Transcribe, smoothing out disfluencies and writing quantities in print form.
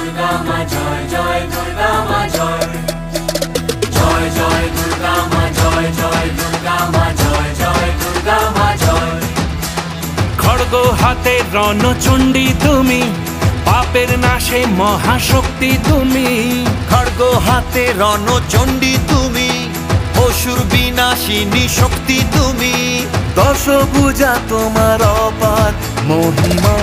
দুর্গা মা জয় জয় দুর্গা মা জয় জয় জয় দুর্গা মা জয় জয় দুর্গা মা জয় জয় দুর্গা মা জয়। খড়গ হাতে রণচণ্ডী তুমি, পাপের নাশে মহাশক্তি তুমি। খড়গ হাতে রণচণ্ডী তুমি, অসুর বিনাশিনী শক্তি তুমি। দশভুজা তোমার অপার মহিমা।